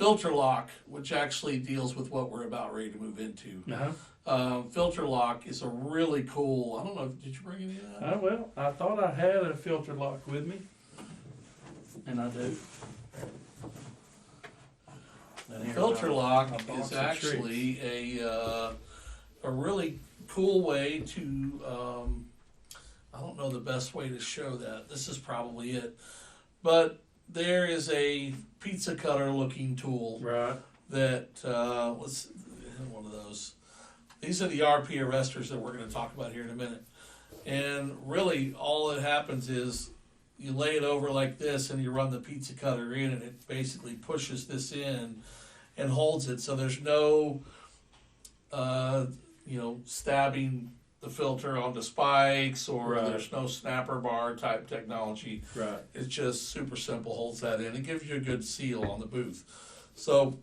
FilterLoc, which actually deals with what we're about ready to move into. FilterLoc is a really cool. I don't know. Did you bring any of that? Well, I thought I had a FilterLoc with me, and I do. FilterLoc is actually a really cool way to. I don't know the best way to show that. This is probably it, but there is a pizza cutter looking tool. Right. That let's one of those. These are the RP arrestors that we're going to talk about here in a minute. And really, all that happens is you lay it over like this, and you run the pizza cutter in, and it basically pushes this in and holds it. So there's no, stabbing the filter onto spikes, or there's no snapper bar type technology. Right. It's just super simple, holds that in. It gives you a good seal on the booth. So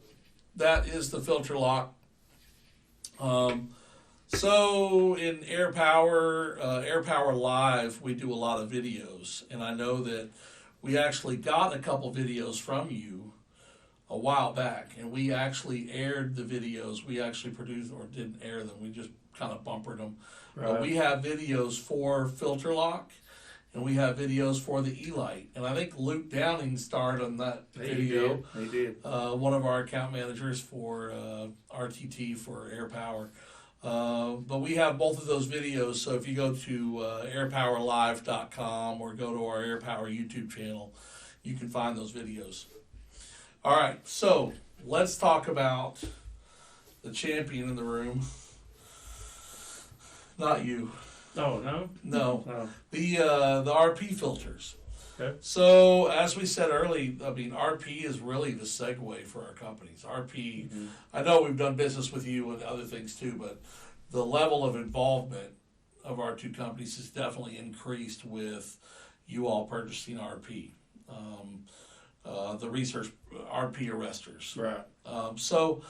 that is the FilterLoc. So in AirPower Live, we do a lot of videos, and I know that we actually got a couple videos from you a while back, and we actually aired the videos. We actually produced, or didn't air them, we just kind of bumpered them. Right. But we have videos for FilterLoc, and we have videos for the E-Lite. And I think Luke Downing starred on that video. He did. One of our account managers for RTT for AirPower. But we have both of those videos, so if you go to airpowerlive.com or go to our AirPower YouTube channel, you can find those videos. All right, so let's talk about the champion in the room. Not you. Oh, no? No. Oh. The RP filters. Okay. So, as we said earlier, I mean, RP is really the segue for our companies. RP, I know we've done business with you and other things too, but the level of involvement of our two companies has definitely increased with you all purchasing RP. The research, RP arrestors. Right. So,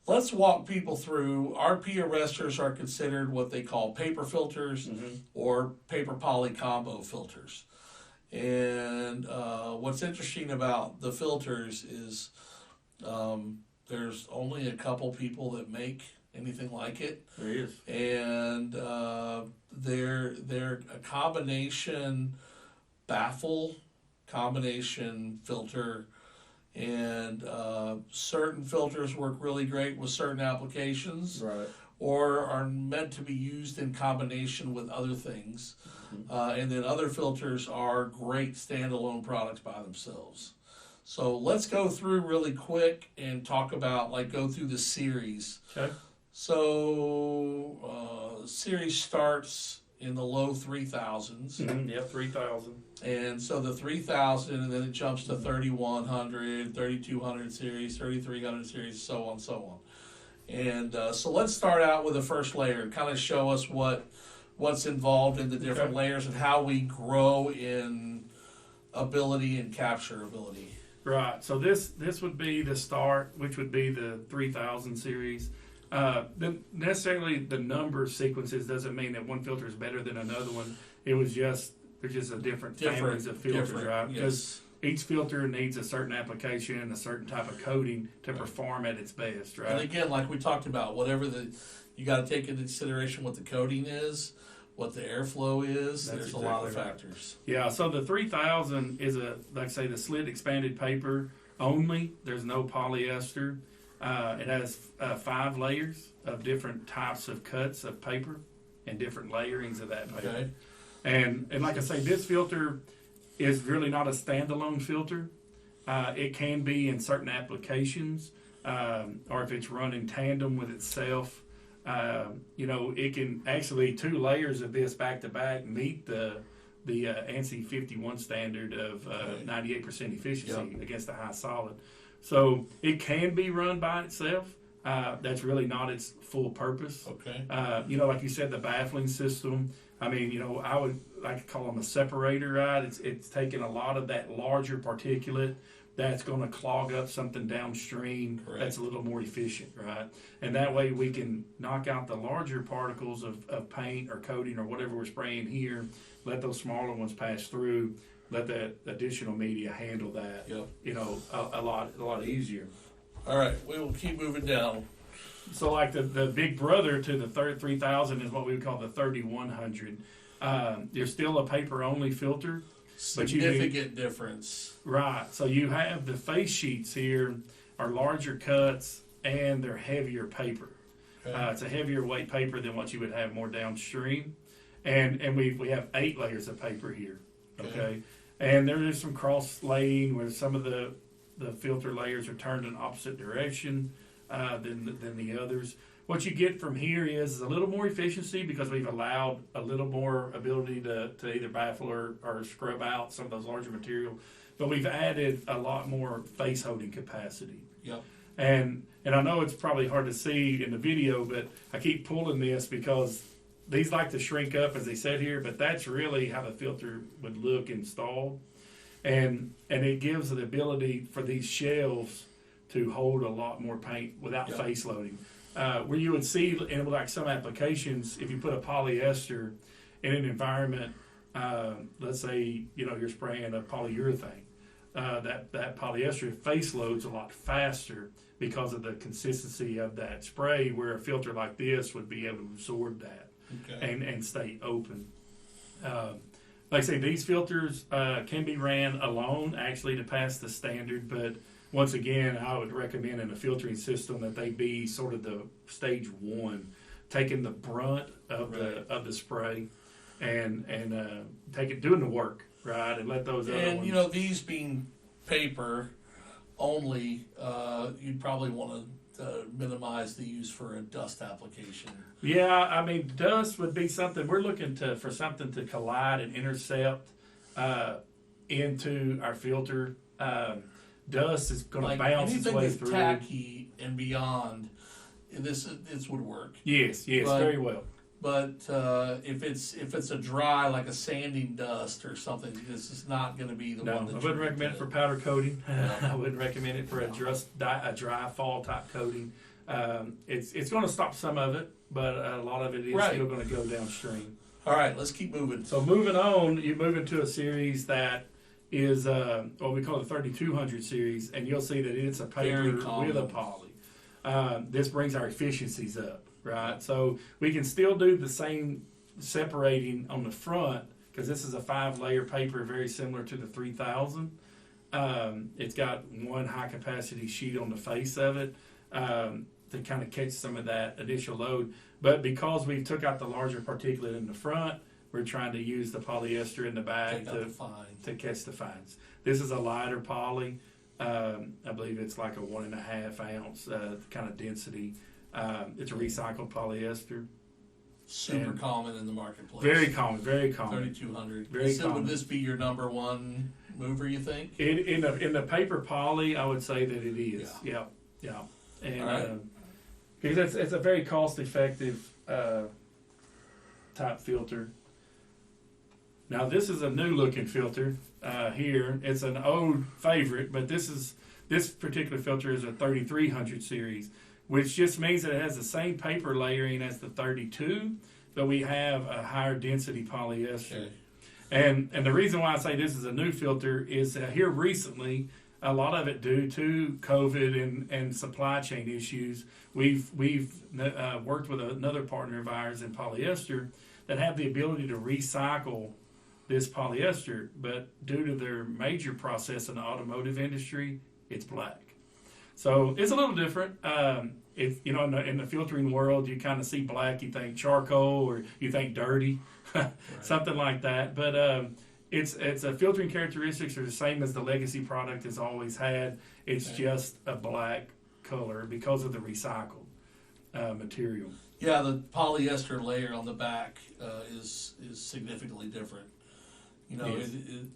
let's walk people through. RP arrestors are considered what they call paper filters or paper poly combo filters. And what's interesting about the filters is there's only a couple people that make anything like it. There is. And they're a combination baffle, combination filter, and certain filters work really great with certain applications. Right. Or are meant to be used in combination with other things. And then other filters are great standalone products by themselves. So let's go through really quick and talk about, go through the series. Okay. So series starts in the low 3000s. Yep, 3000. And so the 3000, and then it jumps to 3100, 3200 series, 3300 series, so on, so on. And so let's start out with the first layer and kind of show us what's involved in the different layers and how we grow in ability and capture ability. Right. So this would be the start, which would be the 3000 series. Necessarily the number of sequences doesn't mean that one filter is better than another one. It was just there's just a different families of filters, right? Because each filter needs a certain application and a certain type of coating to perform at its best, right? And again, like we talked about, whatever you got to take into consideration what the coating is, what the airflow is. There's exactly a lot of factors. Yeah, so the 3000 is the slit expanded paper only. There's no polyester. It has 5 layers of different types of cuts of paper and different layerings of that paper. Okay. And like I say, this filter is really not a standalone filter. It can be in certain applications, or if it's run in tandem with itself. It can actually 2 layers of this back to back meet the ANSI 51 standard of 98% efficiency against a high solid. So it can be run by itself. That's really not its full purpose. Okay. Like you said, the baffling system. I mean, I would like to call them a separator, right? It's taking a lot of that larger particulate that's going to clog up something downstream. Correct. That's a little more efficient, right? And that way we can knock out the larger particles of paint or coating or whatever we're spraying here, let those smaller ones pass through, let that additional media handle that, a lot easier. All right, we will keep moving down. So like the big brother to the 3000 is what we would call the 3100. There's still a paper only filter. Significant difference. Right. So you have the face sheets here are larger cuts and they're heavier paper. Okay. It's a heavier weight paper than what you would have more downstream. And we have 8 layers of paper here. Okay. And there is some cross laying where some of the filter layers are turned in opposite direction than the others. What you get from here is a little more efficiency because we've allowed a little more ability to either baffle or scrub out some of those larger material. But we've added a lot more face holding capacity. Yep. And I know it's probably hard to see in the video, but I keep pulling this because these like to shrink up, as they said here, but that's really how the filter would look installed. And it gives the ability for these shelves to hold a lot more paint without face loading. Where you would see in like some applications, if you put a polyester in an environment, let's say you're spraying a polyurethane, that polyester face loads a lot faster because of the consistency of that spray, where a filter like this would be able to absorb that and stay open. Like I say, these filters can be ran alone actually to pass the standard, but once again, I would recommend in a filtering system that they be sort of the stage 1, taking the brunt of the spray and doing the work, right, and let those other ones. And these being paper only, you'd probably want to minimize the use for a dust application. Yeah, I mean, dust would be something we're looking for something to collide and intercept into our filter. Dust is going to bounce its way through. Anything that's tacky and beyond, this would work. Yes, very well. But if it's a dry, like a sanding dust or something, this is not going to be the one that I wouldn't recommend it for powder coating. I wouldn't recommend it for a dry fall type coating. It's going to stop some of it, but a lot of it is still going to go downstream. All right, let's keep moving. So moving on, you move into a series that is what we call the 3200 series, and you'll see that it's a paper with a poly. This brings our efficiencies up, right? So we can still do the same separating on the front because this is a 5-layer paper, very similar to the 3000. It's got one high capacity sheet on the face of it to kind of catch some of that additional load. But because we took out the larger particulate in the front, we're trying to use the polyester in the back to catch the fines. This is a lighter poly. I believe it's like a 1.5 ounce kind of density. It's a recycled polyester. Super common in the marketplace. Very common. 3200. Very common. Would this be your number one mover, you think? In the paper poly, I would say that it is. Yeah. And because it's a very cost effective type filter. Now this is a new looking filter here. It's an old favorite, but this particular filter is a 3300 series, which just means that it has the same paper layering as the 32, but we have a higher density polyester. And the reason why I say this is a new filter is here recently, a lot of it due to COVID and supply chain issues, we've worked with another partner of ours in polyester that have the ability to recycle this polyester, but due to their major process in the automotive industry, it's black. So it's a little different. In the filtering world, you kind of see black, you think charcoal, or you think dirty, something like that. But it's a filtering characteristics are the same as the legacy product has always had. It's just a black color because of the recycled material. Yeah, the polyester layer on the back is significantly different.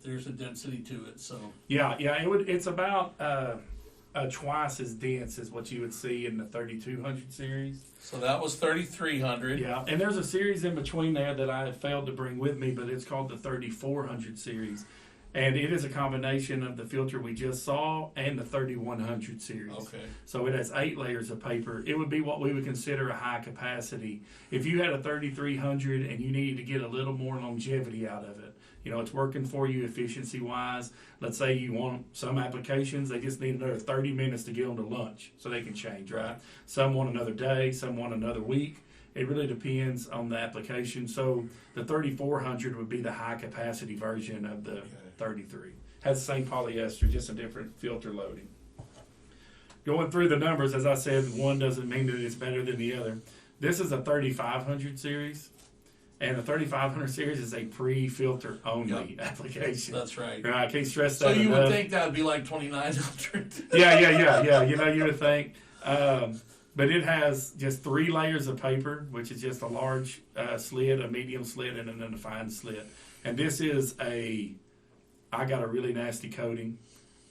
There's a density to it. So it's about twice as dense as what you would see in the 3200 series. So that was 3300. Yeah, and there's a series in between there that I failed to bring with me, but it's called the 3400 series. And it is a combination of the filter we just saw and the 3100 series. Okay. So it has 8 layers of paper. It would be what we would consider a high capacity. If you had a 3300 and you needed to get a little more longevity out of it, it's working for you efficiency wise. Let's say you want some applications, they just need another 30 minutes to get them to lunch so they can change, right? Some want another day, some want another week. It really depends on the application. So the 3400 would be the high capacity version of the 33. Has the same polyester, just a different filter loading. Going through the numbers, as I said, one doesn't mean that it's better than the other. This is a 3500 series, and the 3500 series is a pre-filter only application. That's right. I can't stress that So you enough. would think that would be like 2900. Yeah. You would think. But it has just 3 layers of paper, which is just a large slit, a medium slit, and then a fine slit. And this is I got a really nasty coating.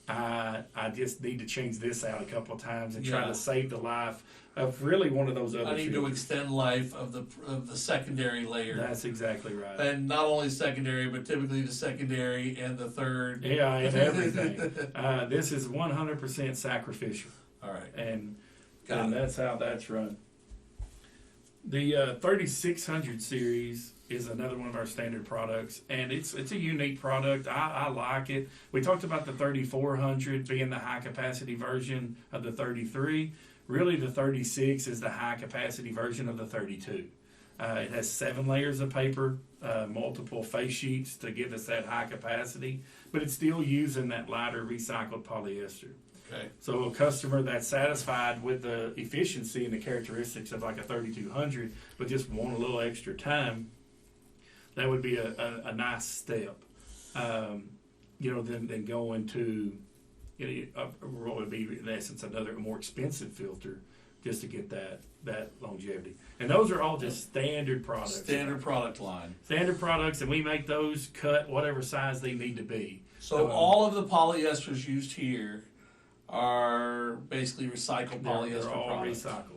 I just need to change this out a couple of times and try to save the life of really one of those other I need filters. to extend life of the secondary layer. That's exactly right. And not only secondary, but typically the secondary and the third. Yeah, and everything. This is 100% sacrificial. All right. And that's how that's run. The 3600 series is another one of our standard products, and it's a unique product. I like it. We talked about the 3400 being the high capacity version of the 33. Really, the 36 is the high capacity version of the 32. It has 7 layers of paper, multiple face sheets to give us that high capacity, but it's still using that lighter recycled polyester. Okay. So a customer that's satisfied with the efficiency and the characteristics of like a 3200, but just want a little extra time, that would be a nice step. Than going to, what would be in essence another more expensive filter just to get that longevity. And those are all just standard products. Standard product line. Standard products, and we make those cut whatever size they need to be. So all of the polyesters used here are basically recycled polyester They're all products. recycled.